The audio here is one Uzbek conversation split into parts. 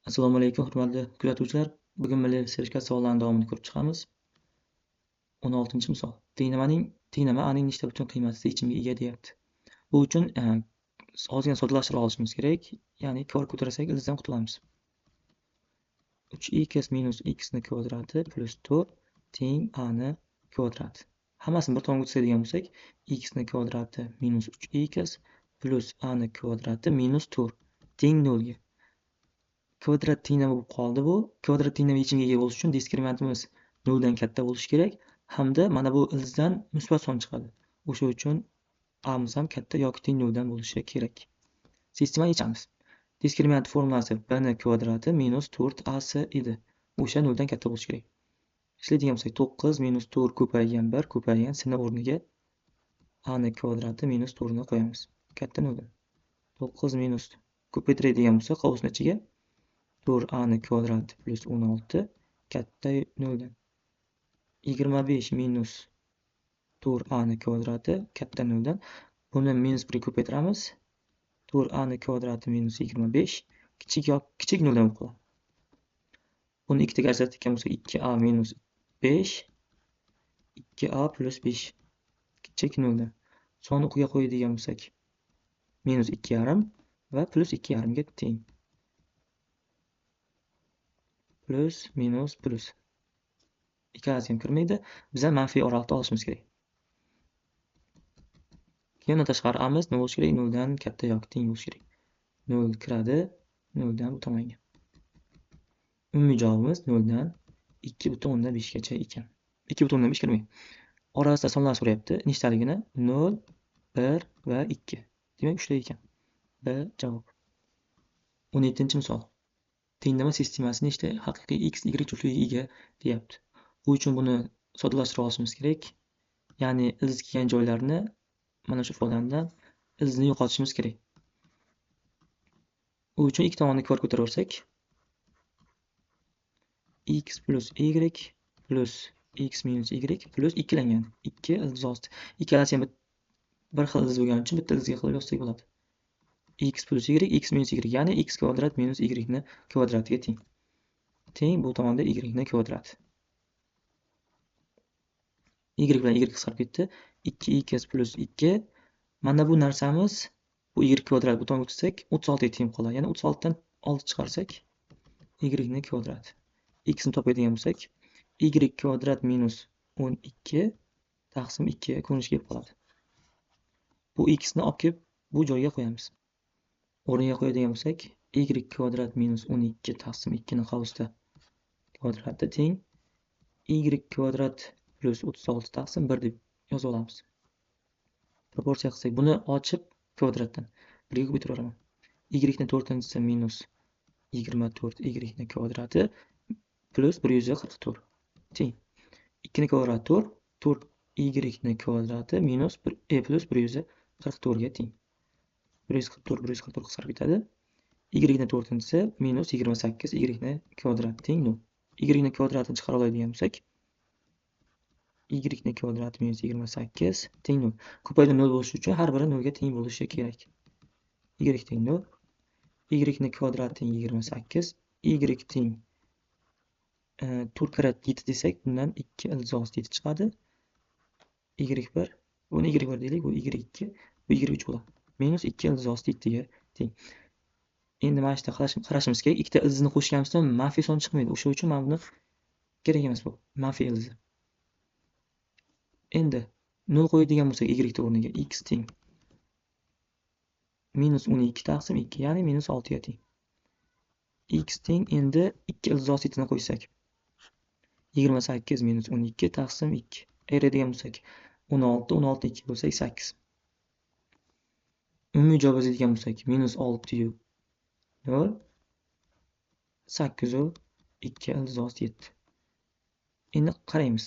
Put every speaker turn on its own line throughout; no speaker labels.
Assalomu alaykum, hurmatli kuzatuvchilar. Bugun milliy sertifikat savollarini davomini ko'rib chiqamiz. 16-misol. Tenglama aning nechta butun qiymatida yechimga ega deyapti. Bu uchun ozgina soddalashtirib olishimiz kerak. Ya'ni kvar ko'tarsak ildizdan qutulamiz. 3x minus x ni kvadrati plus 4 teng a ni kvadrati. Hammasini bir tomonga o'tkazadigan bo'lsak, x ni kvadrati minus 3x plus a ni kvadrati minus 4 teng 0 ga. Kvadrat tenglama bo'lib qoldi bu. Kvadrat tenglama yechimga ega bo'lish uchun diskriminantimiz 0 dan katta bo'lishi kerak hamda mana bu ildizdan musbat son chiqadi. O'sha uchun a'miz ham katta yoki teng 0 dan bo'lishi kerak. Sistemani yechamiz. Diskriminant formulasi b ni kvadrati minus 4ac edi. O'sha 0 dan katta bo'lishi kerak. Ishlaydigan bo'lsak 9 minus 4 ko'paygan 1 ko'paygan c ni o'rniga a ni kvadrati minus 4 ni qo'yamiz. Katta 0 dan. 9 minus ko'paytiradigan bo'lsak qovusni ichiga 4a ni kvadrati plus 16 katta 0 dan. 25 minus 4a ni kvadrati katta 0 dan. Buni minus 1 ko'paytiramiz. 4a ni kvadrati minus 25 kichik 0 dan bo'lib qoladi. Buni ikkitaga ajratgan bo'lsak 2a minus 5 2a plus 5 kichik 0 dan. Sonni uqiga qo'yadigan bo'lsak minus 2,5 va plus 2,5 ga teng. Plus minus plus. Ikkalasi ham kirmaydi. Biza manfiy oraliqda olishimiz kerak. Keyin tashqari amiz nima bo'lishi kerak? 0 dan katta yoki teng bo'lishi kerak. 0 kiradi 0 dan bu tomonga. Umumiy javobimiz 0 dan 2,5 gacha ekan. 2,5 kirmaydi. Orasida sonlar so'rayapti. Nechtaligini? 0, 1 va 2. Demak, 3 ta ekan. B javob. 17-misol. Tenglama sistemasi nechta haqiqiy x, y juftligiga ega deyapti. Bu uchun buni soddalashtirib olishimiz kerak. Ya'ni ildiz kelgan joylarni mana shu ifodadan ildizni yo'qotishimiz kerak. Bu uchun ikki tomonni kvar ko'taraversak x plus y plus x minus y plus 2langan. 2 ildiz osti. Ikkalasi ham bir xil ildiz bo'lgani uchun bitta ildizga qilib yozsak bo'ladi. X plus y, x minus y, ya'ni x kvadrat minus y ni kvadratiga teng. Teng bu tomonda y ni kvadrati. Y bilan y qisqarib ketdi. 2x plus 2. Mana bu narsamiz bu y kvadrat bu tomonga o'tkazsak 36 ga teng qoladi. Ya'ni 36 dan 6 chiqarsak y ni kvadrati. X ni topadigan bo'lsak y kvadrat minus 12 taqsim 2 ga ko'rinish kelib qoladi. Bu x ni olib kelib bu joyga qo'yamiz. O'rniga qo'yadigan bo'lsak y kvadrat minus 12 taqsim 2 ni qovusda kvadrati teng y kvadrat plus 36 taqsim 1 deb yozib olamiz. Proporsiya qilsak buni ochib kvadratdan 1 ga ko'paytiraveraman. Y ni 4-si minus 24 y ni kvadrati plus 144 teng 2 ni kvadrati 4 y ni kvadrati minus 1 plus 144 ga teng. 144 qisqarib ketadi. Y ni 4-si minus 28 y ni kvadrati teng 0. Y ni kvadratini chiqarib oladigan bo'lsak y ni kvadrati minus 28 teng 0. Ko'payda 0 bo'lishi uchun har biri 0 ga teng bo'lishi kerak. Y teng 0. Y ni kvadrati teng 28. Y teng 4 karat 7 desak, bundan 2 ildiz osti 7 chiqadi. Y1, buni Y1 deylik, bu Y2, bu Y3 bo'ladi. Minus 2 ildiz osti 7 ga teng. Endi mana shunday qarashimiz kerak. Ikkita ildizni qo'shganimizda manfiy son chiqmaydi. O'sha uchun mana buni kerak emas bu manfiy ildiz. Endi 0 qo'yadigan bo'lsak y o'rniga x teng minus 12 taqsim 2, ya'ni minus 6 ga teng. X teng endi 2 ildiz osti 7 ni qo'ysak 28 minus 12 taqsim 2. Ayiradigan bo'lsak 16, 16 2 bo'lsak 8. Umumiy javob yozadigan bo'lsak minus 6 yu 0 8 u 2 ildiz osti 7. Endi qaraymiz.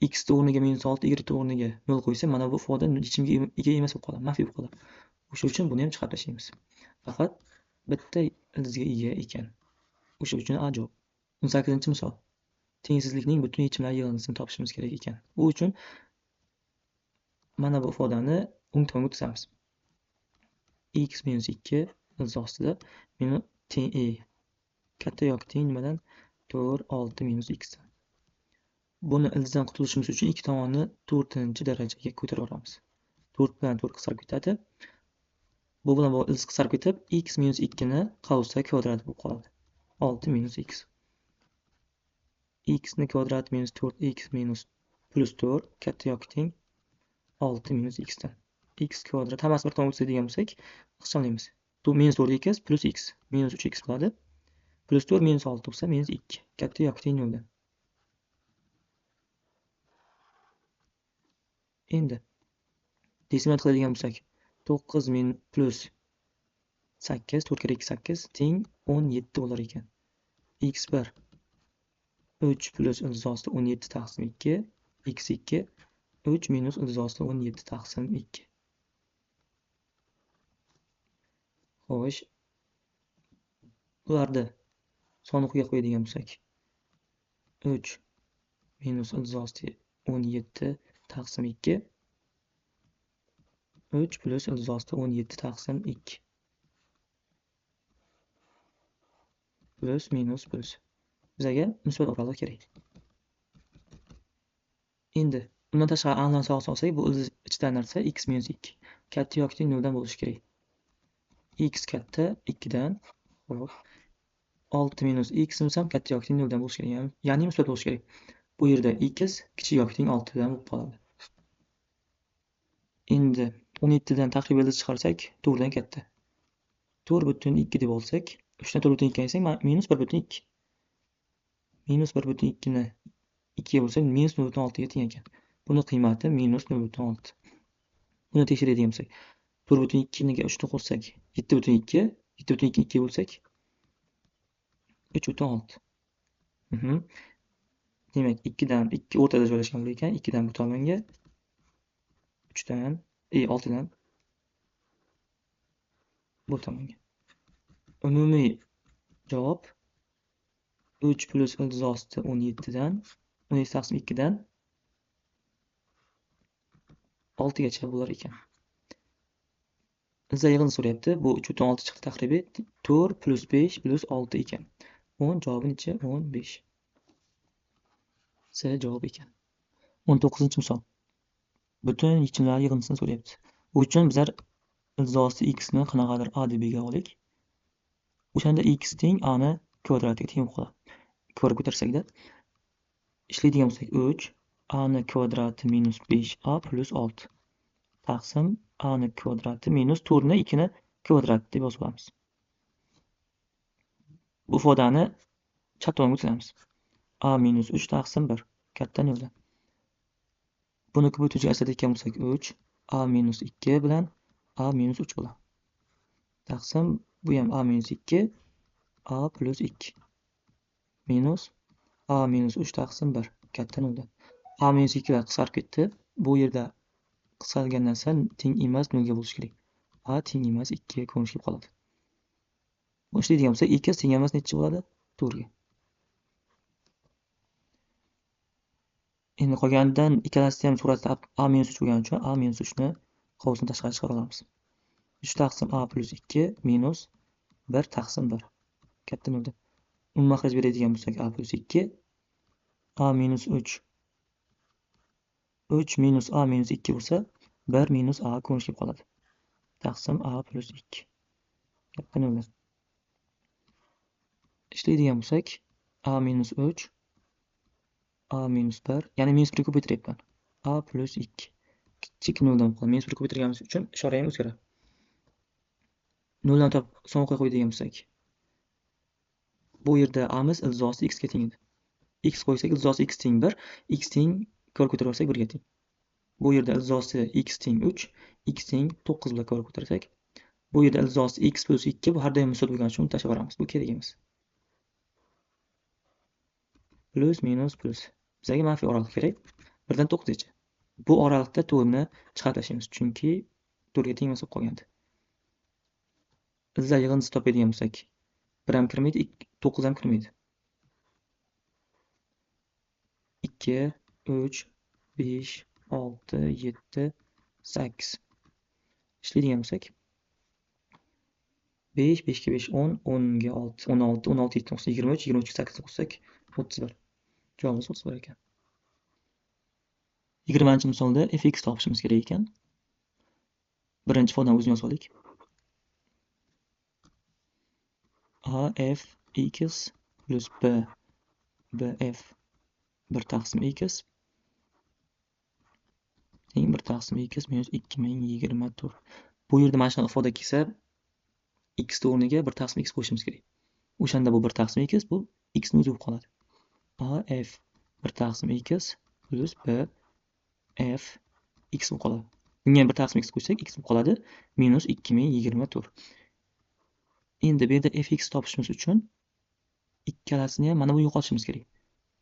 X o'rniga minus 6, y o'rniga 0 qo'ysak, mana bu ifoda yechimga ega emas bo'lib qoladi, manfiy bo'lib qoladi. O'sha uchun buni ham chiqarib tashlaymiz. Faqat bitta ildizga ega ekan. O'sha uchun A javob. 18-misol. Tengsizlikning butun yechimlar yig'indisini topishimiz kerak ekan. Bu uchun mana bu ifodani o'ng tomonga o'tkazamiz. X minus 2 ildiz ostida minus teng katta yoki teng nimadan? 4, 6 minus x. Buni ildizdan qutulishimiz uchun ikki tomonni 4-darajaga ko'tarib olamiz. 4 bilan 4 qisqarib ketadi. Bu bilan bu ildiz qisqarib ketib, x minus 2 ni qavsda kvadrat bo'lib qoladi. 6 minus x. X ni kvadrat minus 4x minus plus 4 katta yoki teng 6 minus x dan. X kvadrat hammasi bir tomon o'tsa degan bo'lsak, ixchamlaymiz. Minus 4x plus x minus 3x bo'ladi. Plus 4 minus 6 bo'lsa minus 2. Katta yoki teng 0 dan. Endi desimal qiladigan bo'lsak, 9 min plus 8, 4 kere 2 8 teng 17 bo'lar ekan. x1 3 plus ildiz ostida 17 taqsim 2, x2 3 minus ildiz ostida 17 taqsim 2. Xo'sh, bularni soniqiga qo'yadigan bo'lsak, 3 minus ildiz ostida 17 taqsim 2, 3 plus ildiz ostida 17 taqsim 2. Plus minus plus. Bizga musbat oraliq kerak. Endi bundan tashqari a'loni sog' solsak, bu ildiz ichidagi narsa x minus 2. Katta yoki teng 0 dan bo'lishi kerak. X katta 2 dan, xo'p. 6 minus x ham katta yoki teng 0 dan bo'lishi kerak. Ya'ni musbat bo'lishi kerak. Bu yerda x kichik yoki teng 6 dan bo'lib qoladi. Endi 17 dan taqribiy ildiz chiqarsak, 4 dan katta. 4,2 deb olsak, 3 dan 4,2 aytsak, minus 1,2. Minus 1,2 ni 2 ga bo'lsak, minus 0,6 ga teng ekan. Buni qiymati minus 0,6. Buni tekshiradigan bo'lsak, 4,2 niga 3 ni qo'shsak, 7,2, 7,2 2 bo'lsak, 3,6. Demak, 2 dan 2 o'rtada joylashgan bo'lar ekan. 2 dan bu tomonga, 3 dan, 6 dan bu tomonga. Umumiy javob 3 plus ildiz ostida 17 dan 17 taqsim 2 dan 6 gacha bo'lar ekan. Bizda yig'ini so'rayapti. Bu 3,6 chiqdi taqribiy. 4 plus 5 plus 6 ekan. 10 javobi necha? 15. C javob ekan. 19-misol. Butun yechimlar yig'indisini so'rayapti. Bu uchun bizlar ildiz osti x ni qanaqadir a deb belgilab olaylik. O'shanda x teng a ni kvadratiga teng bo'ladi. Ko'rib ko'tarsakda ishlaydigan bo'lsak 3 a ni kvadrati minus 5a plus 6 taqsim a ni kvadrati minus 4 ni 2 ni kvadrati deb yozib olamiz. Bu ifodani chap tomonga o'tkazamiz. A minus 3 taqsim 1 katta 0 dan. Buni ko'paytiruvchiga ajratadigan bo'lsak 3 a minus 2 bilan a minus 3 bo'ladi. Taqsim bu ham a minus 2 a plus 2 minus a minus 3 taqsim 1 katta 0 dan. A minus 2 lar qisqarib ketdi. Bu yerda qisqargan narsa teng emas 0 ga bo'lishi kerak. A teng emas 2 ga ko'rinish kelib qoladi. Bu ishlaydigan bo'lsa 2 teng emas necha bo'ladi? 4 ga. Endi qolganidan ikkalasi ham suratda a minus 3 bo'lgani uchun a minus 3 ni qovusini tashqariga chiqara olamiz. 3 taqsim a plus 2 minus 1 taqsim 1 katta 0 dan. Umuman qilib beradigan bo'lsak a plus 2 a minus 3 3 minus a minus 2 bo'lsa 1 minus a ko'rinish kelib qoladi. Taqsim a plus 2 katta 0 dan. Ishlaydigan bo'lsak a minus 3 a minus 1 ya'ni minus 1 ko'paytiryapman. A plus 2 kichik 0 dan qoladi. Minus 1 ko'paytirganimiz uchun ishora ham o'zgaradi. 0 dan topib so'nqi qo'yadigan bo'lsak, bu yerda a'miz ildiz osti x ga teng edi. X qo'ysak ildiz osti x teng 1, x teng ko'rib ko'tarib olsak 1 ga teng. Bu yerda ildiz osti x teng 3, x teng 9 bilan ko'rib ko'tarsak, bu yerda ildiz osti x plus 2 bu har doim musbat bo'lgani uchun tashlab yuboramiz. Bu kerak emas. Plus minus plus. Bizga manfiy oraliq kerak. 1 dan 9 gacha. Bu oraliqda 4 ni chiqarib tashlaymiz, chunki 4 ga teng emas bo'lib qolgandi. Bizlar yig'indisini topadigan bo'lsak, 1 ham kirmaydi, 9 ham kirmaydi. 2, 3, 5, 6, 7, 8. Ishlaydigan bo'lsak, 5, 5 ga 5 10, 10 ga 6, 16, 16 7 9 23, 23 ga 8 qo'shsak 31. Javobimiz 31 ekan. 20-misolda fx topishimiz kerak ekan. Birinchi ifodani o'zini yozib olaylik. A f x plus b bf 1 taqsim x teng 1 taqsim x minus 2024. Bu yerda mana shunaqa ifoda kelsa, x o'rniga 1 taqsim x qo'shishimiz kerak. O'shanda bu 1 taqsim x, bu x ni o'zi bo'lib qoladi. A f 1 taqsim x plus b f x bo'lib qoladi. Bunga ham 1 taqsim x qo'shsak x bo'lib qoladi minus 2024. Endi bu yerda fx topishimiz uchun ikkalasini ham mana bu yo'qotishimiz kerak.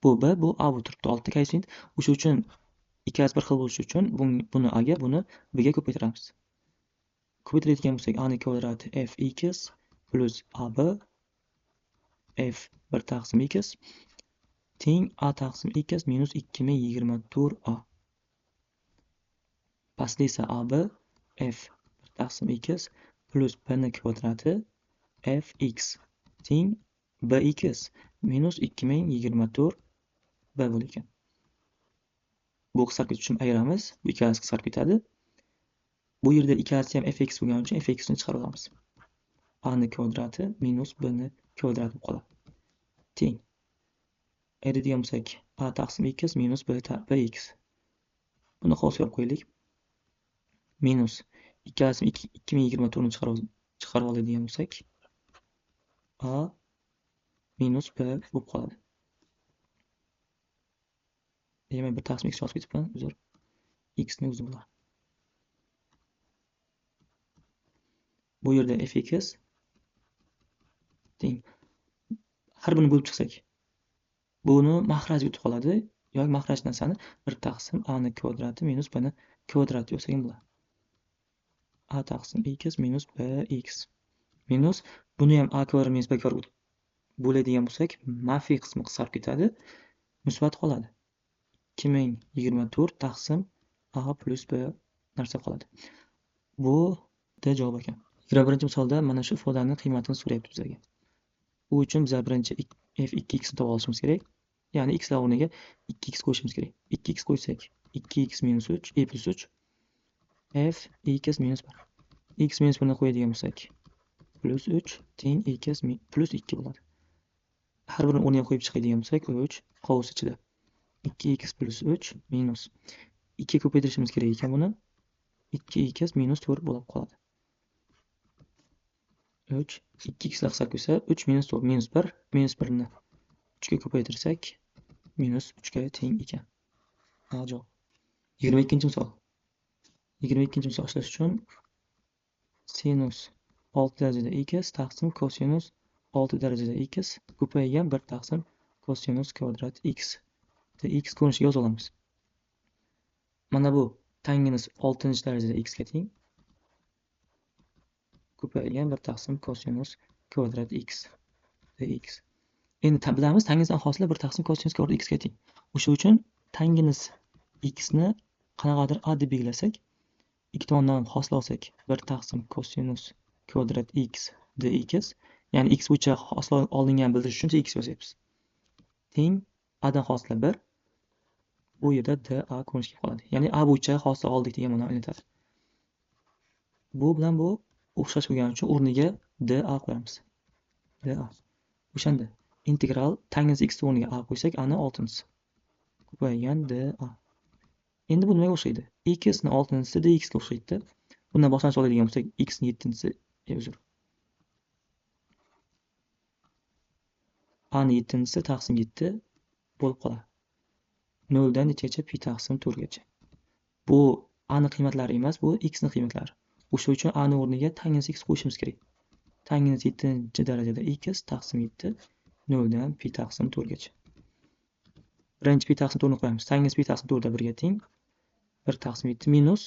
Bu b, bu a bo'lib turibdi. Oltita koeffitsient. O'sha uchun ikkalasi bir xil bo'lishi uchun buni a ga, buni b ga ko'paytiramiz. Ko'paytiradigan bo'lsak, a ni kvadrati fx plus ab f 1 taqsim x teng a taqsim x minus 2024a. Pastda esa ab f 1 taqsim x plus b ni kvadrati fx teng bx minus 2024 b bo'lar ekan. Bu qisqarib ketish uchun ayiramiz. Bu ikkalasi qisqarib ketadi. Bu yerda ikkalasi ham fx bo'lgani uchun fx ni chiqarib olamiz. A ni kvadrati minus b ni kvadrati bo'lib qoladi. Teng. Ayiradigan bo'lsak, a taqsim x minus bx. Buni qolsa olib qo'yaylik. Minus ikkalasini 2024 ni chiqarib oladigan bo'lsak, a minus b bo'lib qoladi. Demak, 1 taqsim x yozib ketibman, uzr. X ni o'zi bo'ladi. Bu yerda fx teng. Har birini bo'lib chiqsak, buni mahrajga o'tib qoladi. Yoki mahraj narsani 1 taqsim a ni kvadrati minus b ni kvadrati yozsak ham bo'ladi. A taqsim x minus bx minus buni ham a kvadrat minus b kvadrat bo'ladigan bo'lsak, manfiy qismi qisqarib ketadi, musbat qoladi. 2024 taqsim a plus b narsa qoladi. Bu D javob ekan. 21-misolda mana shu ifodaning qiymatini so'rayapti bizga. Bu uchun biz birinchi f2x ni topa olishimiz kerak. Ya'ni x o'rniga 2x qo'shishimiz kerak. 2x qo'ysak 2x minus 3 plus 3 f x minus 1. X minus 1 ni qo'yadigan bo'lsak plus 3 teng x plus 2 bo'ladi. Har birini o'rniga qo'yib chiqadigan bo'lsak 3 qovus ichida 2x plus 3 minus 2 ko'paytirishimiz kerak ekan buni. 2x minus 4 bo'lib qoladi. 3 2x lar qisqarib ketsa 3 minus 4 minus 1 minus 1 ni 3 ga ko'paytirsak minus 3 ga teng ekan. Javob. 22-misol. 22-misol ishlash uchun sinus 6 darajada x taqsim kosinus 6 darajada x ko'paygan 1 taqsim kosinus kvadrat x. X ko'rinishiga yoza olamiz. Mana bu tanginus 6-darajada x ga teng. Ko'paygan 1 taqsim kosinus kvadrat x dx. Endi bilamiz tanginusdan hosila 1 taqsim kosinus kvadrat x ga teng. O'sha uchun tanginus x ni qanaqadir a deb belgilasak, ikki tomondan hosila olsak 1 taqsim kosinus kvadrat x dx, ya'ni x bo'yicha hosila olingan bildirish uchun x yozyapmiz. Teng a dan hosila 1. Bu yerda da ko'rinishga qoladi. Ya'ni a bo'yicha hosila oldik degan ma'noni anglatadi. Bu bilan bu o'xshash bo'lgani uchun o'rniga da qo'yamiz. Da. O'shanda integral tangens x o'rniga a qo'ysak, a ni 6-si ko'paygan da. Endi bu nimaga o'xshaydi? X ni 6-si dx ga o'xshaydi. Bundan boshlanish oladigan bo'lsak, x ni 7-si, uzr. A ni 7-si taqsim 7 bo'lib qoladi. 0 dan nechagacha? Pi taqsim 4 gacha. Bu a ni qiymatlari emas, bu x ni qiymatlari. O'sha uchun a ni o'rniga tangens x qo'shishimiz kerak. Tangens 7-darajada x taqsim 7 0 dan pi taqsim 4 gacha. Birinchi pi taqsim 4 ni qo'yamiz. Tangens pi taqsim 4 da 1 ga teng. 1 taqsim 7 minus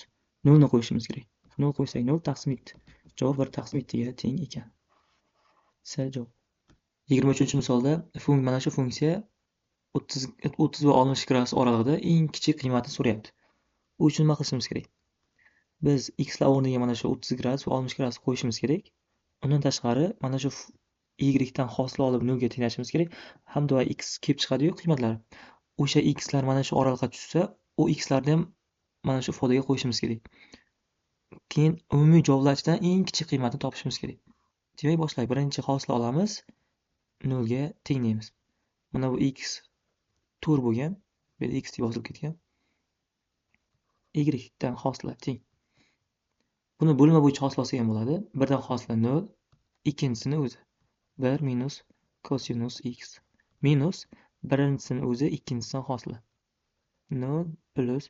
0 ni qo'yishimiz kerak. 0 qo'ysak 0 taqsim 7. Javob 1 taqsim 7 ga teng ekan. S javob. 23-misolda mana shu funksiya 30 va 60 gradus oralig'ida eng kichik qiymatni so'rayapti. Bu uchun nima qilishimiz kerak? Biz x lar o'rniga mana shu 30 gradus va 60 gradus qo'yishimiz kerak. Undan tashqari mana shu y dan hosil olib 0 ga tenglashimiz kerak. Hamda va x kelib chiqadi-yu qiymatlari. O'sha x lar mana shu oralig'ga tushsa, u x larni ham mana shu ifodaga qo'yishimiz kerak. Keyin umumiy javoblardan eng kichik qiymatni topishimiz kerak. Demak, boshlaylik. Birinchi hosil olamiz, 0 ga tenglaymiz. Mana bu x 4 bo'lgan, bu yerda x deb yozilib ketgan. Y dan hosila teng. Buni bo'lma bo'yicha hosil olsak ham bo'ladi. Birdan hosila 0, ikkinchisini o'zi 1 minus kosinus x minus birinchisini o'zi ikkinchisidan hosila 0 plus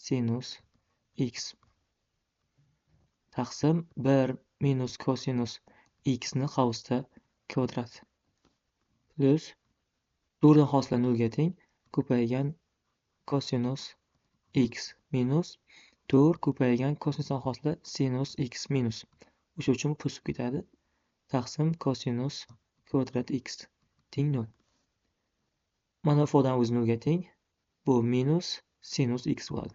sinus x taqsim 1 minus kosinus x ni qavsda kvadrat plus 4 dan hosila 0 ga teng ko'paygan kosinus x minus 4 ko'paygan kosinusdan hosila sinus x minus. O'sha uchun bu o'sib ketadi. Taqsim kosinus kvadrat x teng 0. Mana ifodani o'zi 0 ga teng. Bu minus sinus x bo'ladi.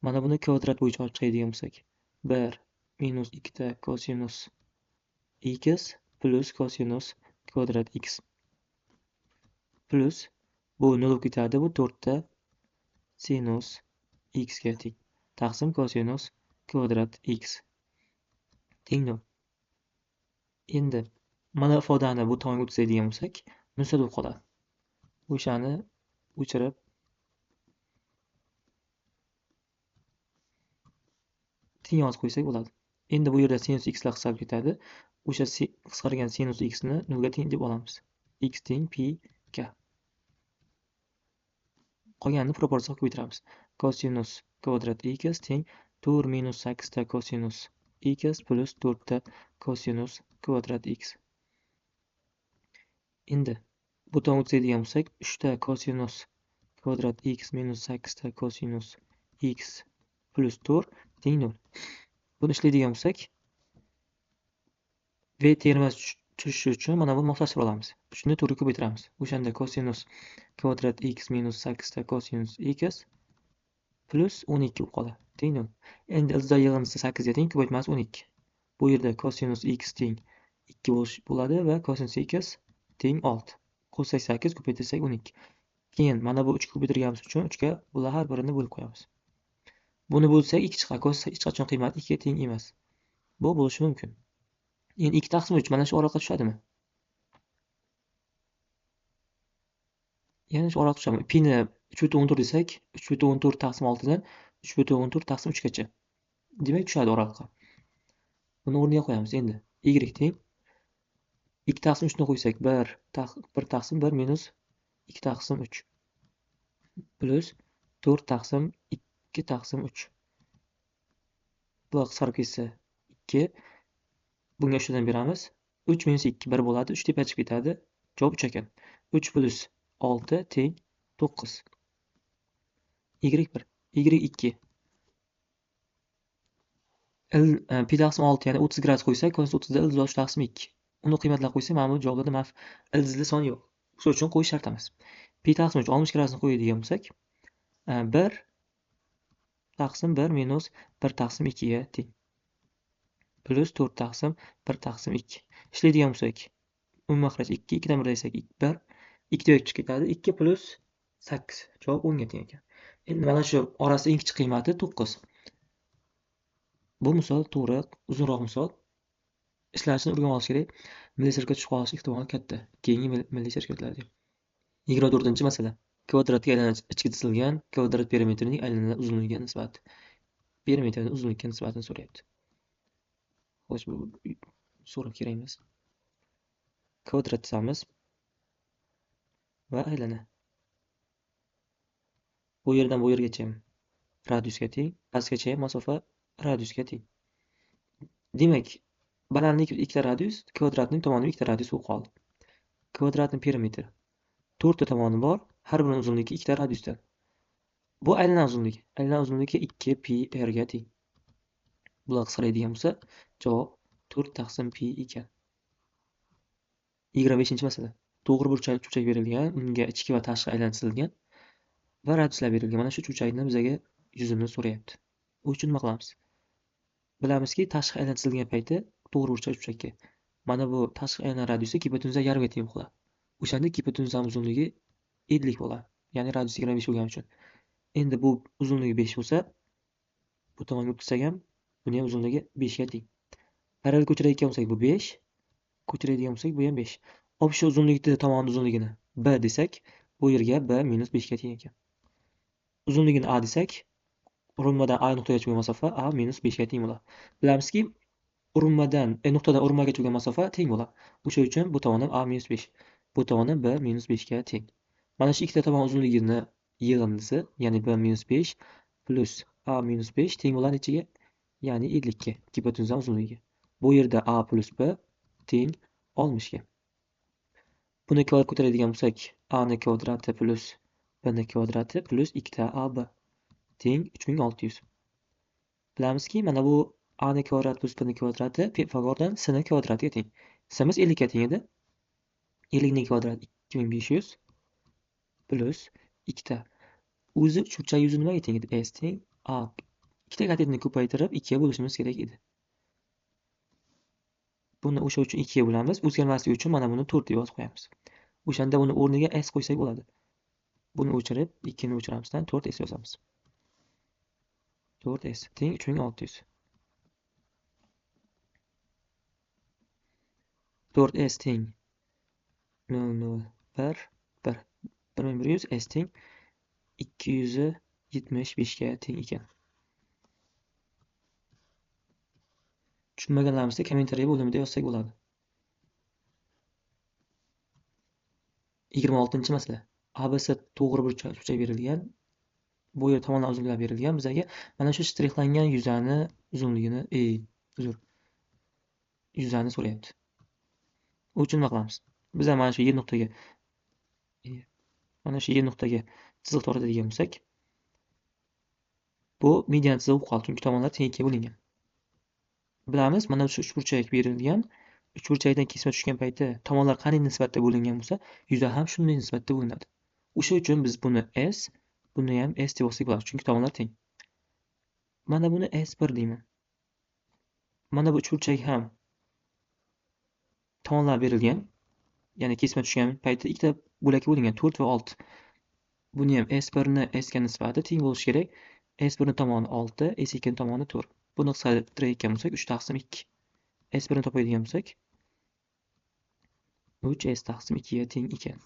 Mana buni kvadrat bo'yicha olib chiqadigan bo'lsak, 1 minus 2 kosinus x plus kosinus kvadrat x plus bu 0 bo'lib ketadi. Bu 4 sinus x ga teng. Taqsim kosinus kvadrat x teng 0. Endi mana ifodani bu tomonga o'tkazadigan bo'lsak, nusxa bo'lib qoladi. O'shani o'chirib teng yozib qo'ysak bo'ladi. Endi bu yerda sinus x lar qisqarib ketadi. O'sha qisqargan sinus x ni 0 ga teng deb olamiz. X teng pi ga. Qolganini proporsiyaga ko'paytiramiz. Kosinus kvadrat x teng 4 minus 8 ta kosinus x plus 4 ta kosinus kvadrat x. Endi bu tomonga o'tkazadigan bo'lsak, 3 ta kosinus kvadrat x minus 8 ta kosinus x plus 4 teng 0. Buni ishlaydigan bo'lsak, v termasi tushishi uchun mana buni moslashtirib olamiz. 3 ni 4 ga ko'paytiramiz. O'shanda kosinus kvadrat x minus 8 ta kosinus x plus 12 bo'lib qoladi. Teng 0. Endi ildizo yig'indisi 8 ga teng, ko'paytmasi 12. Bu yerda kosinus x teng 2 bo'ladi va kosinus x teng 6. Qo'shsak 8, ko'paytirsak 12. Keyin mana bu 3 ga ko'paytirganimiz uchun 3 ga bular har birini bo'lib qo'yamiz. Buni bo'lsak 2 chiqadi. Ko'rsak hech qachon qiymati 2 ga teng emas. Bu bo'lishi mumkin. Endi 2 taqsim 3 mana shu oraliqqa tushadimi? Yana shu oraliqqa tushadimi? Pi ni 3/14 desak, 3/14 taqsim 6 dan 3/14 taqsim 3 gacha. Demak, tushadi oraliqqa. Buni o'rniga qo'yamiz endi. Y teng 2 taqsim 3 ni qo'ysak 1 taqsim 1 minus 2 taqsim 3 plus 4 taqsim 2 taqsim 3. Bu qisqarib ketsa 2. Bunga 3 dan beramiz. 3 minus 2 1 bo'ladi. 3 tepaga chiqib ketadi. Javob 3 ekan. 3 plus 6 teng 9. Y1, Y2. Pi taqsim 6 ya'ni 30 gradus qo'ysak, kosinus 30 da ildizo 3 taqsim 2. Uni qiymatlarni qo'ysak, mana bu javoblarda ildizli son yo'q. Shuning uchun qo'yish shart emas. Pi taqsim 3 60 gradusni qo'yadigan bo'lsak, 1 taqsim 1 minus 1 taqsim 2 ga teng. Plus 4 taqsim 1 taqsim 2. Ishlaydigan bo'lsak, umumiy maxraj 2, 2 dan 1 desak 1, 2 deb chiqib ketadi. 2 plus 8. Javob 10 ga teng ekan. Endi mana shu orasida eng kichik qiymati 9. Bu misol to'g'ri, uzunroq misol. Ishlanishini o'rganib olish kerak. Milliy sertifikatga tushib qolish ehtimoli katta. Keyingi milliy sertifikatlarda. 24-masala. Kvadratga aylanib ichga chizilgan kvadrat perimetrining aylanma uzunligiga nisbati. Perimetrning uzunligiga nisbatini so'rayapti. Xo'sh, bu so'rab kerak emas. Kvadrat chizamiz va aylana. Bu yerdan bu yergacha radiusga teng, pastgacha masofa radiusga teng. Demak, balandlik ikkita radius, kvadratning tomoni ikkita radius bo'lib qoldi. Kvadratning perimetri 4 ta tomoni bor, har birining uzunligi ikkita radiusdan. Bu aylana uzunligi. Aylana uzunligi 2 pi r ga teng. Bular qisqaradigan bo'lsa, javob 4 taqsim pi ekan. 25-masala. To'g'ri burchak cho'chak berilgan, unga ichki va tashqi aylana chizilgan va radiuslar berilgan. Mana shu cho'chakni bizga yuzini so'rayapti. U uchun nima qilamiz? Bilamizki, tashqi aylan chizilgan payti to'g'ri burchak uchakka. Mana bu tashqi aylan radiusi gipotenuzdan yarimga teng bo'ladi. O'shanda gipotenuzning uzunligi 50 bo'ladi. Ya'ni radius 25 bo'lgani uchun. Endi bu uzunligi 5 bo'lsa, bu tomonga o'tkazsak ham, buni ham uzunligi 5 ga teng. Parallel ko'chirayotgan bo'lsak, bu 5. Ko'chiradigan bo'lsak, bu ham 5. Obsha uzunlikni tomon uzunligini b desak, bu yerga b minus 5 ga teng ekan. Uzunligini a desak, urinmadan a nuqtagacha bo'lgan masofa a minus 5 ga teng bo'ladi. Bilamizki, urinmadan nuqtadan urinmagacha bo'lgan masofa teng bo'ladi. O'sha uchun bu tomon ham a minus 5. Bu tomon ham b minus 5 ga teng. Mana shu ikkita tomon uzunligini yig'indisi, ya'ni b minus 5 plus a minus 5 teng bo'ladi nechaga? Ya'ni 50 ga, gipotenuzning uzunligiga. Bu yerda a plus b teng 60 ga. Buni kvadrat ko'taradigan bo'lsak, a ni kvadrati plus b ni kvadrati plus 2ab teng 3600. Bilamizki, mana bu a ni kvadrat plus b ni kvadrati Pifagordan s ni kvadratiga teng. S'imiz 50 ga teng edi. 50 ning kvadrati 2500 plus 2 o'zi uchburchak yuzi nimaga teng edi? S teng a. Ikkita katetni ko'paytirib 2 ga bo'lishimiz kerak edi. Buni o'sha uchun 2 ga bo'lamiz. O'zgarmasligi uchun mana buni 4 deb yozib qo'yamiz. O'shanda buni o'rniga s qo'ysak bo'ladi. Buni o'chirib, 2 ni o'chiramizdan 4s yozamiz. 4s teng 3600. 4s teng 001 1100 s teng 275 ga teng ekan. Tushunmaganlarimizda kommentariy bo'limida yozsak bo'ladi. 26-masala. ABC to'g'ri burchak berilgan. Bu yer tomonlar uzunliklari berilgan. Bizga mana shu shtrixlangan yuzani uzunligini yuzani so'rayapti. U uchun nima qilamiz? Biz mana shu yer nuqtaga chiziq tortadigan bo'lsak, bu median chiziq bo'lib qoldi, chunki tomonlar teng ikkiga bo'lingan. Bilamiz, mana shu uchburchak berilgan. Uchburchakdan kesma tushgan payti tomonlar qanday nisbatda bo'lingan bo'lsa, yuza ham shunday nisbatda bo'linadi. O'sha uchun biz buni s, buni ham s deb olsak bo'ladi, chunki tomonlar teng. Mana buni s1 deyman. Mana bu uchburchak ham tomonlar berilgan, ya'ni kesma tushgan payti ikkita bo'lakka bo'lingan, 4 va 6. Buni ham s1 ni s ga nisbati teng bo'lishi kerak. S1 ni tomoni 6, S2 ni tomoni 4. Buni qisqartirayotgan bo'lsak 3 taqsim 2. S1 ni topadigan bo'lsak 3s taqsim 2 ga teng ekan.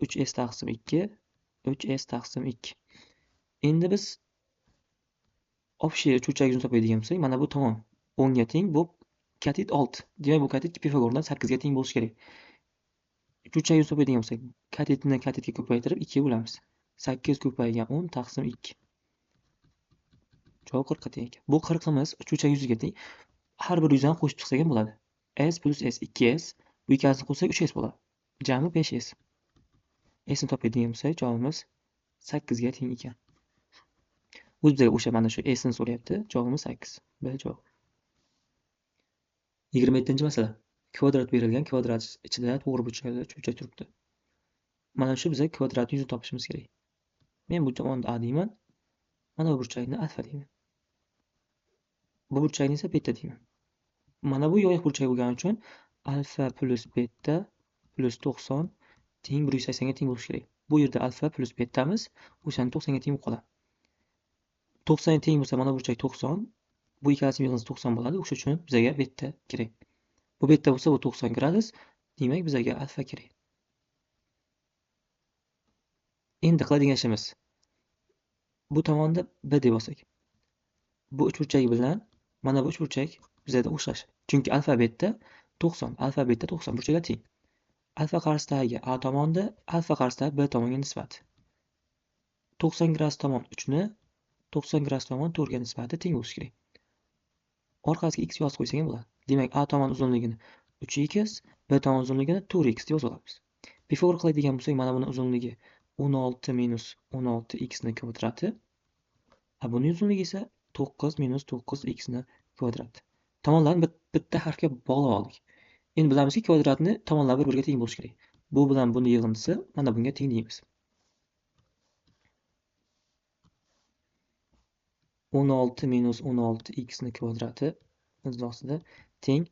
3s taqsim 2, 3s taqsim 2. Endi biz общий uchburchak yuzini topadigan bo'lsak, mana bu tomon 10 ga teng, bu katet 6. Demak, bu katet Pifagordan 8 ga teng bo'lishi kerak. Uchburchak yuzini topadigan bo'lsak, katetni katetga ko'paytirib 2 ga bo'lamiz. 8 ko'paygan 10 taqsim 2. Javob 40 ga teng ekan. Bu 40imiz uchburchak yuziga teng. Har bir yuzani qo'shib chiqsak ham bo'ladi. S plus S 2s, bu ikkalasini qo'shsak 3s bo'ladi. Jami 5s. S ni topadigan bo'lsak, javobimiz 8 ga teng ekan. Bizga o'sha mana shu S ni so'rayapti. Javobimiz 8. B javob. 27-masala. Kvadrat berilgan, kvadrat ichida to'g'ri burchakda uchburchak turibdi. Mana shu bizga kvadrat yuzini topishimiz kerak. Men bu tomonni A deyman. Mana bu burchakni alfa deyman. Bu burchakni esa beta deyman. Mana bu yoyiq burchak bo'lgani uchun alfa plus beta plus 90 teng 180 ga teng bo'lishi kerak. Bu yerda alfa plus betamiz, o'shani 90 ga teng bo'lib qoladi. 90 ga teng bo'lsa, mana burchak 90. Bu ikkalasining yig'indisi 90 bo'ladi. O'sha uchun bizga beta kerak. Bu beta bo'lsa, bu 90 gradus. Demak, bizga alfa kerak. Endi qiladigan ishimiz bu tomonda b deb olsak. Bu uchburchak bilan mana bu uchburchak bizga o'xshash. Chunki alfa beta 90, alfa beta 90 burchaklar teng. Alfa qarasidagi a tomonda, alfa qarasidagi b tomonga nisbati. 90 gradus tomon 3 ni 90 gradus tomon 4 ga nisbati teng bo'lishi kerak. Orqasiga x yozib qo'ysak ham bo'ladi. Demak, a tomon uzunligini 3x, b tomon uzunligini 4x deb yozib olamiz. Pifagor qiladigan bo'lsak, mana buni uzunligi 16 minus 16x ni kvadrati. A buning uzunligi esa 9 minus 9x ni kvadrati. Tomonlarni bitta harfga bog'lab oldik. Endi bilamizki, kvadratni tomonlar bir-biriga teng bo'lishi kerak. Bu bilan buni yig'indisi mana bunga teng deymiz. 16 minus 16 x ni kvadrati ildizosida teng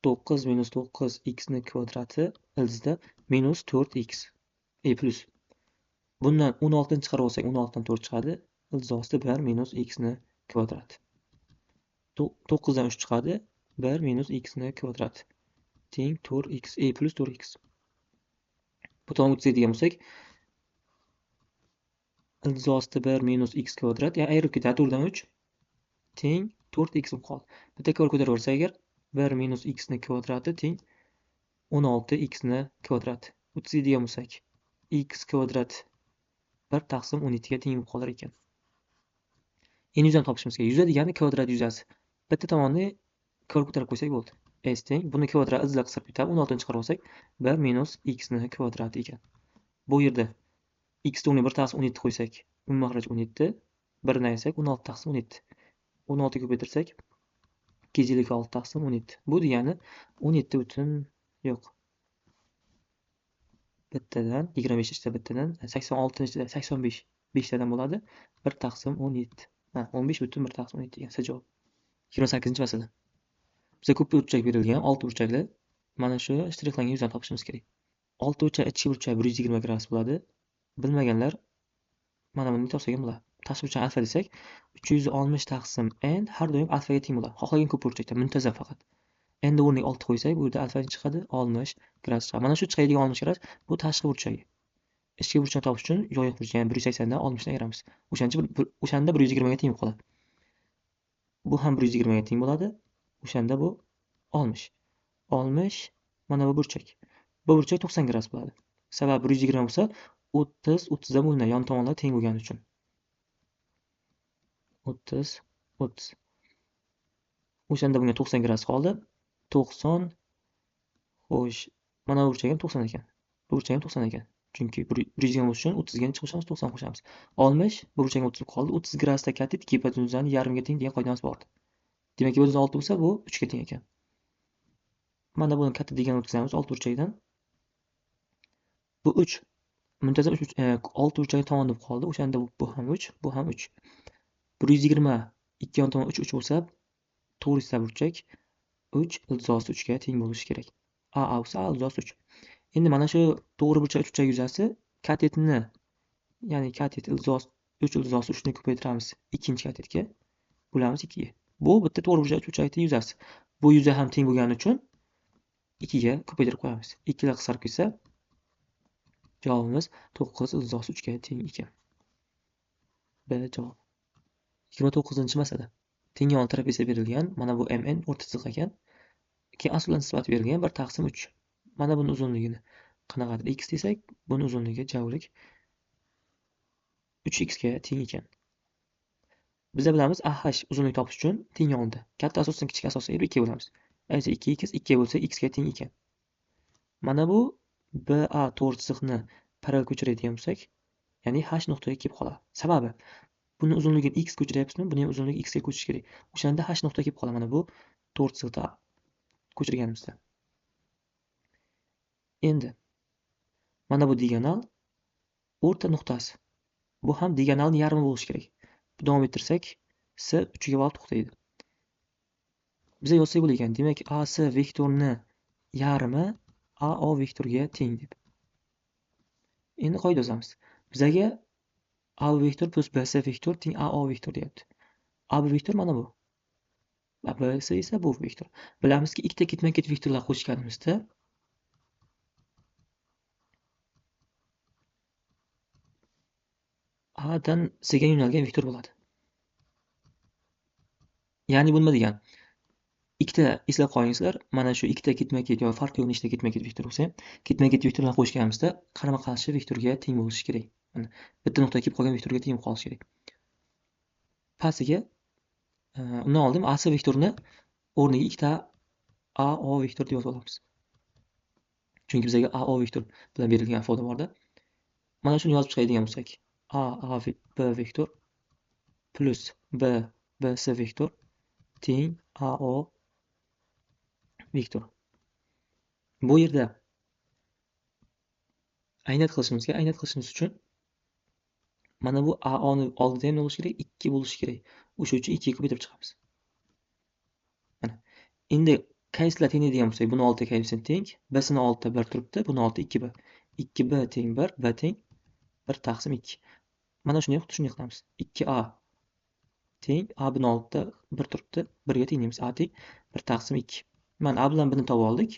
9 minus 9 x ni kvadrati ildizda minus 4x plus. Bundan 16 ni chiqarib olsak 16 dan 4 chiqadi. Ildizosida 1 minus x ni kvadrati. 9 dan 3 chiqadi. 1 minus x ni kvadrati teng 4x plus 4x. Bu tomonga o'tkazadigan bo'lsak, ildizosida 1 minus x kvadrat, ya'ni ayirib ketadi 4 dan 3 teng 4x qoldi. Bitta kol ko'taraversa agar 1 minus x ni kvadrati teng 16x ni kvadrati. O'tkazadigan bo'lsak, x kvadrat 1 taqsim 12 ga teng bo'lib qolar ekan. Endi yuzani topishimiz kerak. Yuza degani kvadrat yuzasi. Bitta tomonni kol ko'tarib qo'ysak bo'ldi. S teng buni kvadrat izlab qisqarib ketadi. 16 ni chiqarib olsak 1 minus x ni kvadrati ekan. Bu yerda x o'rniga 1 taqsim 17 qo'ysak, makhraj 17, 1 ni ayirsak 16 taqsim 17. 16 ko'paytirsak 256 taqsim 17. Bu degani 17 butun yo'q. Bittadan 25 ichida bittadan 86 ichida 85 5 tadan bo'ladi. 1 taqsim 17. 15 butun 1 taqsim 17 degan javob. 28-masala. Bizga ko'p burchak berilgan, 6 burchakli. Mana shu shtrixlangan yuzani topishimiz kerak. 6 burchak ichki burchak 120 gradus bo'ladi. Bilmaganlar mana buni topsa ham bo'ladi. Tashqi burchak alfa desak, 360 taqsim n har doim alfaga teng bo'ladi. Xohlagan ko'p burchakda muntazam faqat. Endi o'rniga 6 qo'ysak, bu yerda alfa chiqadi 60 gradus chiqadi. Mana shu chiqadigan 60 gradus bu tashqi burchagi. Ichki burchakni topish uchun yoyiq burchak, ya'ni 180 dan 60 dan ayiramiz. O'shanda 120 ga teng bo'lib qoladi. Bu ham 120 ga teng bo'ladi. O'shanda bu 60. 60 mana bu burchak. Bu burchak 90 gradus bo'ladi. Sababi 120 bo'lsa, 30 30 dan bo'linadi, yon tomonlar teng bo'lgani uchun. 30 30. O'shanda bunga 90 gradus qoldi. 90. Xo'sh, mana bu burchak ham 90 ekan. Bu burchak ham 90 ekan. Chunki 120 bo'lish uchun 30 ga qo'shamiz, 90 qo'shamiz. 60 bu burchakga 30 qoldi. 30 gradusda katta ikki hipotenuzani yarimga teng degan qoidamiz bor. Demak, hipotenuz 6 bo'lsa, bu 3 ga teng ekan. Mana buni katta degan o'tkazamiz 6 burchakdan. Bu 3. Muntazam 6 burchak tomon deb qoldi. O'shanda bu ham 3, bu ham 3. 120 ikki yon tomon 3 3 bo'lsa, to'g'risida burchak 3 ildizosi 3 ga teng bo'lishi kerak. A bo'lsa, A ildizosi 3. Endi mana shu to'g'ri burchak 3 burchak yuzasi katetni, ya'ni katet ildizosi 3 ildizosi 3 ni ko'paytiramiz ikkinchi katetga. Bo'lamiz 2 ga. Bu bitta to'g'ri burchak 3 burchakning yuzasi. Bu yuza ham teng bo'lgani uchun 2 ga ko'paytirib qo'yamiz. 2 lar qisqarib ketsa, javobimiz 9 ildizosi 3 ga teng ekan. B javob. 29-masala. Teng yon trapesiya berilgan. Mana bu MN o'rta chiziq ekan. Keyin asolan nisbati berilgan 1 taqsim 3. Mana buni uzunligini qanaqadir x desak, buni uzunligi javlik 3x ga teng ekan. Biz bilamiz AH uzunlik topish uchun teng yonda katta asosdan kichik asosga ayirib 2 bo'lamiz. Aytsa 2x 2 bo'lsa x ga teng ekan. Mana bu BA to'g'ri chiziqni parallel ko'chiradigan bo'lsak, ya'ni H nuqtaga kelib qoladi. Sababi buni uzunligini x ko'chiryapsizmi? Buni ham uzunligi x ga ko'chirish kerak. O'shanda H nuqtaga kelib qoladi. Mana bu to'g'ri chiziqda ko'chirganimizda. Endi mana bu diagonal o'rta nuqtasi. Bu ham diagonalning yarmi bo'lishi kerak. Davom ettirsak, S 3 ga borib to'xtaydi. Biza yozsak bo'lar ekan. Demak, AC vektorini yarmi AO vektoriga teng deb. Endi qoida yozamiz. Bizaga A vektor plus BC vektor teng AO vektor deyapti. A vektor mana bu. BC esa bu vektor. Bilamizki, ikkita ketma-ket vektorlar qo'shganimizda A dan C ga yo'nalgan vektor bo'ladi. Ya'ni bu nima degani? Ikkita eslab qolingizlar, mana shu ikkita ketma-ket yoki farqi yo'q nechta ketma-ket vektor bo'lsa ham, ketma-ket vektorlarni qo'shganimizda qarama-qarshi vektorga teng bo'lishi kerak. Mana bitta nuqtaga kelib qolgan vektorga teng qolishi kerak. Pastiga undan oldin AC vektorini o'rniga ikkita AO vektor deb yozib olamiz. Chunki bizga AO vektor bilan berilgan ifoda borda. Mana shuni yozib chiqadigan bo'lsak, A B vektor plus B BC vektor teng AO vektor. Bu yerda aynat qilishimiz uchun Mana bu A ni oldida ham nima bo'lishi kerak? 2 bo'lishi kerak. O'sha uchun 2 ga ko'paytirib chiqamiz. Mana. Endi qaysilar teng deydigan bo'lsak, buni oldida koeffitsient teng, b sini oldida 1 turibdi, buni oldida 2b. 2b teng 1, b teng 1 taqsim 2. Mana shunday xuddi shunday qilamiz. 2a teng a buni oldida 1 turibdi, 1 ga teng deymiz. A teng 1 taqsim 2. Mana a bilan bni topib oldik.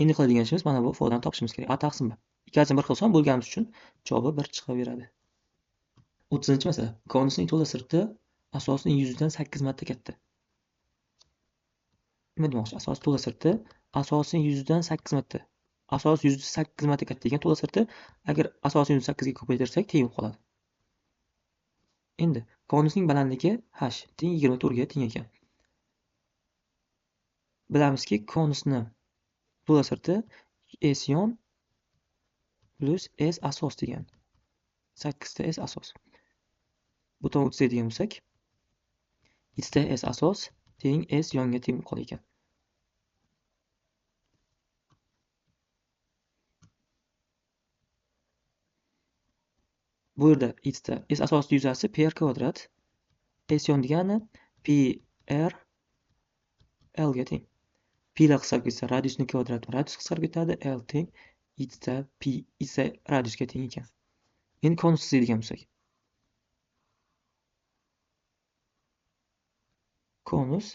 Endi qiladigan ishimiz mana bu ifodani topishimiz kerak. A taqsim b. Ikkalasini bir xil son bo'lganimiz uchun javobi 1 chiqaveradi. 30-masala. Konusning to'la sirti asosining yuzidan 8 marta katta. Nima demoqchi? Asos to'la sirti asosining yuzidan 8 marta. Asos yuzi 8 marta katta ekan, to'la sirti agar asosiy yuzni 8 ga ko'paytirsak teng bo'lib qoladi. Endi konusning balandligi h teng 24 ga teng ekan. Bilamizki, konusni to'la sirti s yon plus s asos degan. 8 ta s asos. Bu tomon 30 degan bo'lsak, ikkita s asos teng s yonga teng qolgan ekan. Bu yerda ikkita s asosli yuzasi p r kvadrat, s yon degani p r l ga teng. P lar qisqarib ketsa, radiusni kvadrati radius qisqarib ketadi, l teng ikkita p esa radiusga teng ekan. Endi konus chizadigan bo'lsak, konus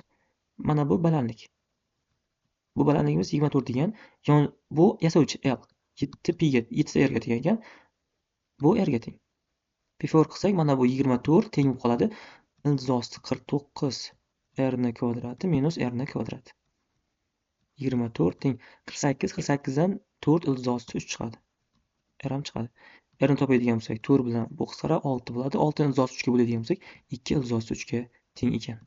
mana bu balandlik. Bu balandligimiz 24 degan, bu yasovchi l 7 p ga 7 r ga teng ekan. Bu r ga teng. P4 qilsak, mana bu 24 teng bo'lib qoladi. Ildizosi 49 r ni kvadrati minus r ni kvadrati. 24 teng 48, 48dan 4 ildizosi 3 chiqadi. R ham chiqadi. R ni topadigan bo'lsak, 4 bilan bu qisqarib 6 bo'ladi. 6 ni ildizosi 3 ga bo'ladigan bo'lsak, 2 ildizosi 3 ga teng ekan.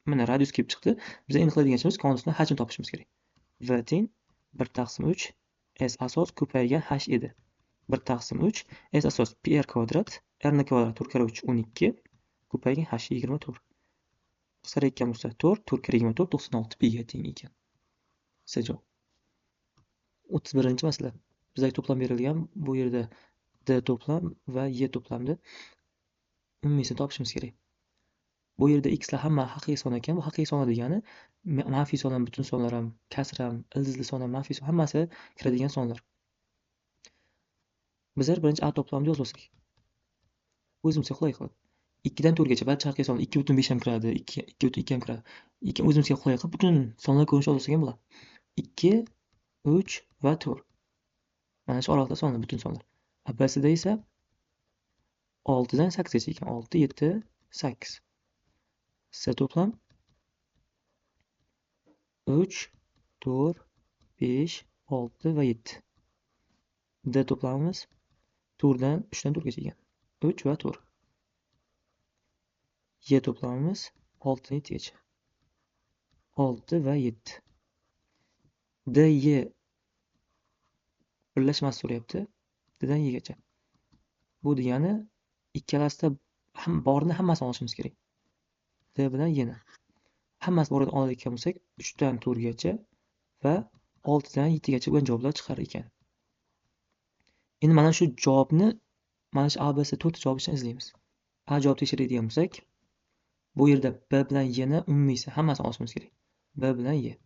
Mana radius kelib chiqdi. Biz endi qiladigan ishimiz konusni hajmini topishimiz kerak. V teng 1 taqsim 3 s asos ko'paygan h edi. 1 taqsim 3 s asos pr kvadrat, r ni kvadrat 4 kira 3 12 ko'paygan h 24. Qisqarayotgan bo'lsa 4 4 kira 24 96 p ga teng ekan. Javob. 31-masala. Bizga to'plam berilgan. Bu yerda d to'plam va y to'plamni umumiyini topishimiz kerak. Bu yerda x lar hamma haqiqiy son ekan. Bu haqiqiy son degani manfiy son ham, butun sonlar ham, kasr ham, ildizli son ham, manfiy son hammasi kiradigan sonlar. Bizlar birinchi a to'plamni yozib olsak. O'zimizga qulay qilib 2 dan 4 gacha barcha haqiqiy son 2.5 ham kiradi, 2.2 ham kiradi. O'zimizga qulay qilib butun sonlar ko'rinishi olsak ham bo'ladi. 2, 3 va 4. Mana shu oralig'ida sonlar, butun sonlar. Abasida esa 6 dan 8 gacha ekan. 6, 7, 8. S to'plam 3, 4, 5, 6 va 7. D to'plamimiz 3 dan 4 gacha ekan. 3 va 4. Y to'plamimiz 6 dan 7 gacha. 6 va 7. D, Y birlashmasi so'rayapti. D dan Y gacha. Bu degani ikkalasida ham borni hammasini olishimiz kerak. D bilan Y ni. Hammasi borni oladigan bo'lsak, 3 dan 4 gacha va 6 dan 7 gacha bo'lgan javoblar chiqar ekan. Endi mana shu javobni mana shu A, B, C 4 javob uchun izlaymiz. A javob tekshiradigan bo'lsak, bu yerda B bilan Y ni umumiysi hammasini olishimiz kerak. B bilan Y.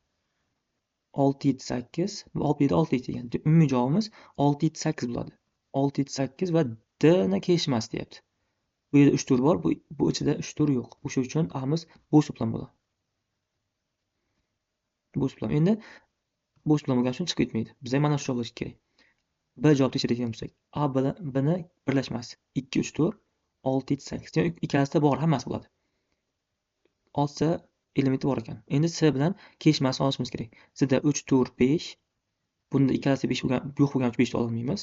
6, 7, 8 va 6, 7, 6 degan. Umumiy javobimiz 6, 7, 8 bo'ladi. 6, 7, 8 va D ni kelishmas deyapti. Bu yerda 3 tur bor, bu ichida 3 tur yo'q. O'sha uchun A'miz bo'sh to'plam bo'ladi. Bo'sh to'plam. Endi bo'sh to'plam bo'lgani uchun chiqib ketmaydi. Bizga mana shu javob kerak. B javob tekshiradigan bo'lsak, A bilan B ni birlashmasi 2, 3, 4, 6, 7, 8. Demak, ikkalasida bor, hammasi bo'ladi. 6 ta elementi bor ekan. Endi C bilan kelishmasini olishimiz kerak. C'da 3, 4, 5. Bunda ikkalasi 5 bo'lgan, yo'q bo'lgani uchun 5 ta olmaymiz.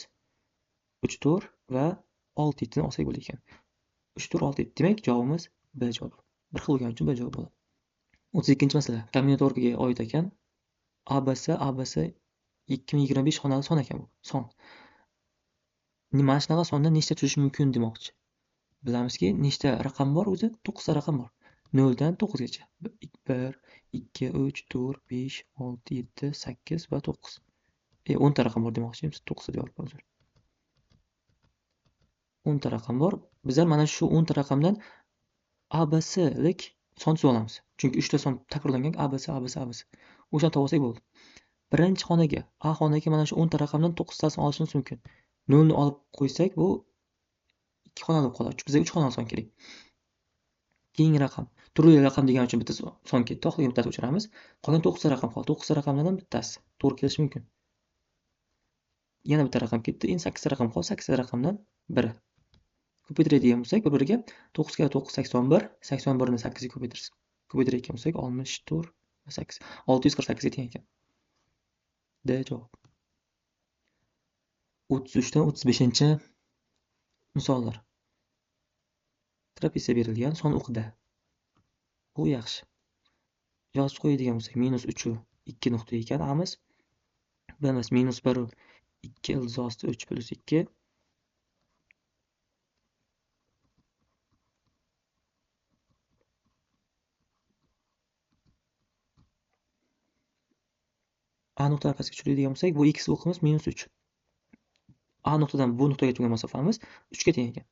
3, 4 va 6, 7 ni olsak bo'lar ekan. 3, 4, 6, 7. Demak, javobimiz B javob. Bir xil bo'lgani uchun B javob bo'ladi. 32-masala. Kombinatorikaga oid ekan. ABC 2025 xonali son ekan bu. Son. Mana shunaqa sonda nechta tuzish mumkin demoqchi. Bilamizki, nechta raqam bor o'zi? 9 ta raqam bor. 0 dan 9 gacha. 1, 2, 3, 4, 5, 6, 7, 8 va 9. 10 ta raqam bor demoqchimiz. 9 ta javob hozir. 10 ta raqam bor. Bizlar mana shu 10 ta raqamdan ABSlik son tuzib olamiz. Chunki 3 ta son takrorlangan ABC, ABC, ABC. O'shani topib olsak bo'ldi. Birinchi xonaga, A xonaga mana shu 10 ta raqamdan 9 tasini olishimiz mumkin. 0 ni olib qo'ysak, bu 2 xonali bo'lib qoladi. Bizga 3 xonali son kerak. Keyingi raqam, turli raqam degan uchun bitta son ketdi, oxirgi bittasini o'chiramiz. Qolgan 9 ta raqam qoldi. 9 ta raqamdan ham bittasi to'g'ri kelishi mumkin. Yana bitta raqam ketdi. Endi 8 ta raqam qoldi. 8 ta raqamdan biri. Ko'paytiradigan bo'lsak, bir-biriga 9 ga 9 81, 81 ni 8 ga ko'paytiradigan bo'lsak 64 va 8 648 ga teng ekan. D javob. 33 dan 35-misollar. Trapetsiya berilgan, son o'qida. Bu yaxshi. Yozib qo'yadigan bo'lsak, -3 u 2 nuqta ekan amiz. Bilamiz, -1 u 2 ildiz 3 + 2. A nuqtadan pastga tushiradigan bo'lsak, bu x o'qimiz -3. A nuqtadan bu nuqtagacha bo'lgan masofamiz 3 ga teng ekan.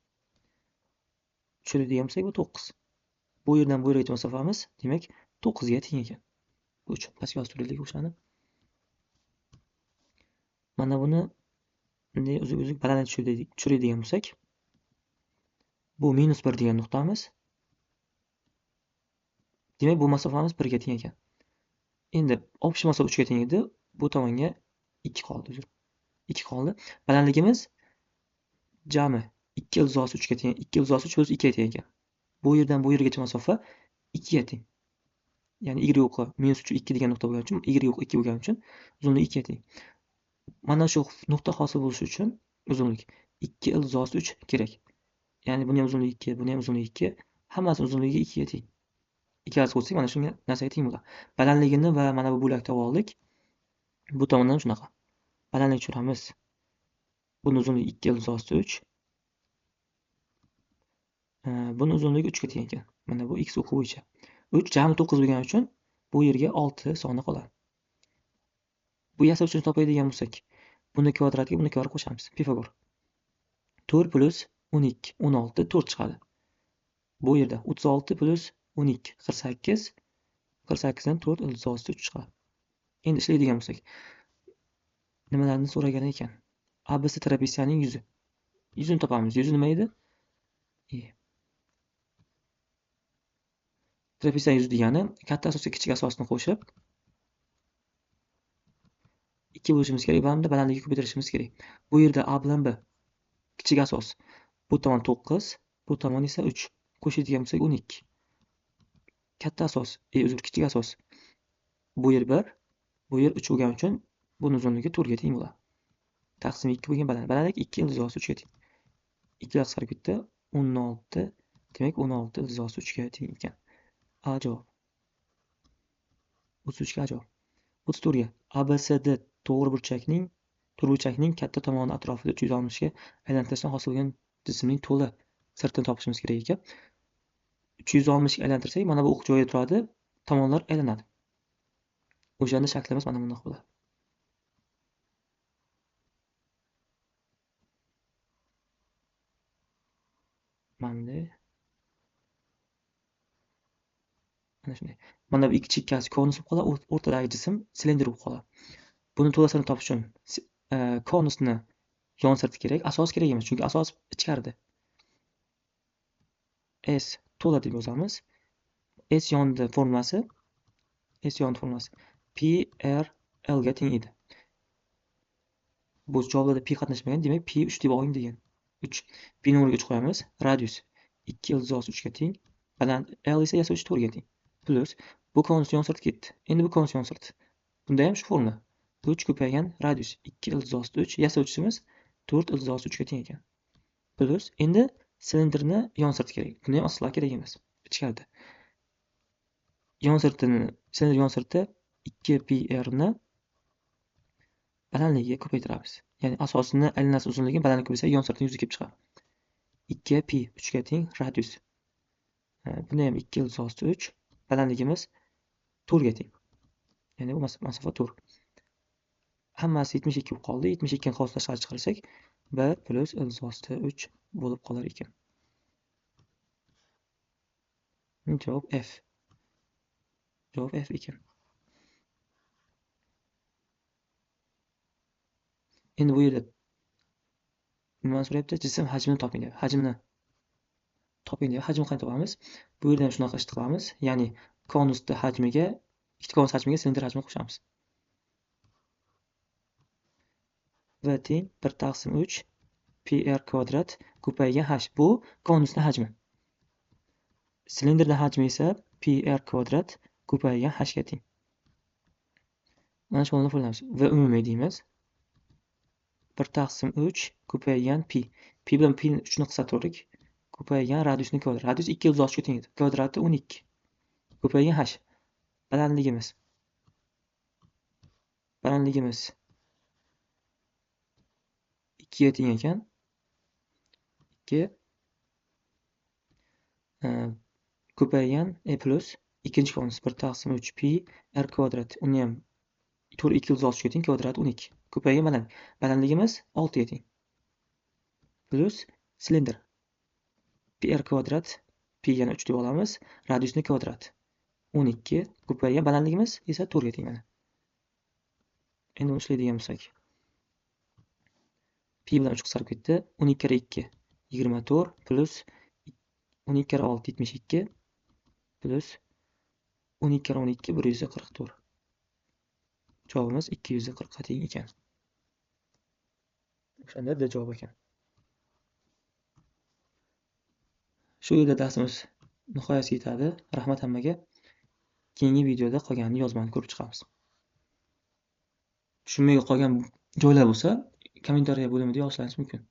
Tushiradigan bo'lsak, bu 9. Bu yerdan bu yergacha masofamiz, demak, 9 ga teng ekan. Bu uchun pastga yozib turaylik o'shani. Mana buni bunday uzuk-uzuk balandga tushiradigan bo'lsak, bu -1 degan nuqtamiz. Demak, bu masofamiz 1 ga teng ekan. Endi общий masofa 3 ga teng edi. Bu tomonga 2 qoldi, uzr. 2 qoldi. Balandligimiz jami 2 ildiz 3 ga teng, 2 ildiz 3 + 2 ga teng ekan. Bu yerdan bu yergacha masofa 2 ga teng. Ya'ni y o'qi -3 2 degan nuqta bo'lgani uchun, y o'qi 2 bo'lgani uchun uzunlik 2 ga teng. Mana shu nuqta hosil bo'lishi uchun uzunlik 2 ildiz 3 kerak. Ya'ni buni ham uzunligi 2, buni ham uzunligi 2, hammasi uzunligi 2 ga teng. Ikkalasi qo'shsak mana shunga narsaga teng bo'ladi. Balandligini va mana bu bo'lakni topib oldik. Bu tomondan shunaqa. Balandlik tushiramiz. Buni uzunligi 2 ildiz 3. Buni uzunligi 3 ga teng ekan. Mana bu x o'qi bo'yicha. 3 jami 9 bo'lgani uchun bu yerga 6 soni qoladi. Bu yasovchini topadigan bo'lsak, buni kvadratiga buni kvadrat qo'shamiz. Pifagor. 4 + 12 16 4 chiqadi. Bu yerda 36 + 12 48 48 dan 4 ildiz 3 chiqadi. Endi ishlaydigan bo'lsak, nimalarni so'ragan ekan? ABC trapetsiyaning yuzi. Yuzini topamiz. Yuzi nima edi? Trapetsiya yuzi degani katta asosga kichik asosni qo'shib 2 bo'lishimiz kerak va hamda balandligini ko'paytirishimiz kerak. Bu yerda A bilan B kichik asos. Bu tomon 9, bu tomon esa 3. Qo'shadigan bo'lsak 12. Katta asos, kichik asos. Bu yer 1, bu yer 3 bo'lgani uchun buni uzunligi 4 ga teng bo'ladi. Taqsim 2 bo'lgan balandlik 2 ildiz 3 ga teng. 2 qisqarib ketdi. 16. Demak, 16 ildiz 3 ga teng ekan. A javob. 33 ga javob. 34 ga ABCD to'rtburchakning katta tomoni atrofida 360 ga aylantirishdan hosil bo'lgan jismning to'la sirtini topishimiz kerak ekan. 360 ga aylantirsak, mana bu o'q joyida turadi, tomonlar aylanadi. O'shanda shaklimiz mana bunday bo'ladi. Mana shunday. Mana bu ikki chekkasi konus bo'lib qoladi, o'rtadagi jism silindr bo'lib qoladi. Buni to'lasini topish uchun konusni yon sirti kerak, asos kerak emas, chunki asos ichkarida. S to'la deb yozamiz. S yonida formulasi P R L ga teng edi. Bu javobda P qatnashmagan, demak P 3 deb oling degan. 3. P ni o'rniga 3 qo'yamiz. Radius 2 ildiz 3 ga teng. Baland L esa yasovchi 4 ga teng. Plus bu konus yon sirt ketdi. Endi bu konus yon sirt. Bunda ham shu formula. 3 ko'paygan radius 2 ildiz 3, yasovchimiz 4 ildiz 3 ga teng ekan. Plus endi silindrni yon sirti kerak. Buni ham aslo kerak emas. Ichkarida. Silindr yon sirti 2pr ni balandligiga ko'paytiramiz. Ya'ni asosini aylanasi uzunligi balandlik ko'paysa yon sirtning yuzi kelib chiqadi. 2p 3 ga teng radius. Buni ham 2 ildiz 3, balandligimiz 4 ga teng. Ya'ni bu masofa 4. Hammasi 72 bo'lib qoldi. 72 ni qo'shib tashqari chiqarsak, b plus ilzosti 3 bo'lib qolar ekan. Javob F. Javob F ekan. Endi bu yerda nimani so'rayapti? Jism hajmini toping deyapti. Hajmini toping deyapti. Hajmni qanday topamiz? Bu yerda ham shunaqa ish qilamiz. Ya'ni konusni hajmiga, ikkita konus hajmiga silindr hajmini qo'shamiz. V teng 1/3 pr kvadrat ko'paygan h. Bu konusni hajmi. Silindrning hajmi esa pr kvadrat ko'paygan h ga teng. Mana shu qonunni qo'llanamiz. V umumiy deymiz. 1/3 ko'paygan pi. Pi bilan pi 3 ni qisqartirdik. Ko'paygan radiusni kvadrat. Radius 2 uzoqcha teng edi. Kvadrati 12. Ko'paygan h. Balandligimiz 2 ga teng ekan. 2 ko'paygan plus ikkinchi konus 1/3 pi r kvadrat. Uni ham 2 uzoqcha teng, kvadrati 12. Ko'paygan balandligimiz 6 ga teng. Plus silindr pr kvadrat, pi yana 3 deb olamiz, radiusni kvadrati 12 ko'paygan balandligimiz esa 4 ga teng mana. Endi uni ishlaydigan bo'lsak, pi bilan 3 qisqarib ketdi. 12 kare 2 24 plus 12 kare 6 72 plus 12 kare 12 144. Javobimiz 240 ga teng ekan. O'shanda D javob ekan. Shu yerda darsimiz nihoyasiga yetadi. Rahmat hammaga. Keyingi videoda qolganini yozmani ko'rib chiqamiz. Tushunmagan qolgan joylar bo'lsa, kommentariya bo'limida yozishingiz mumkin.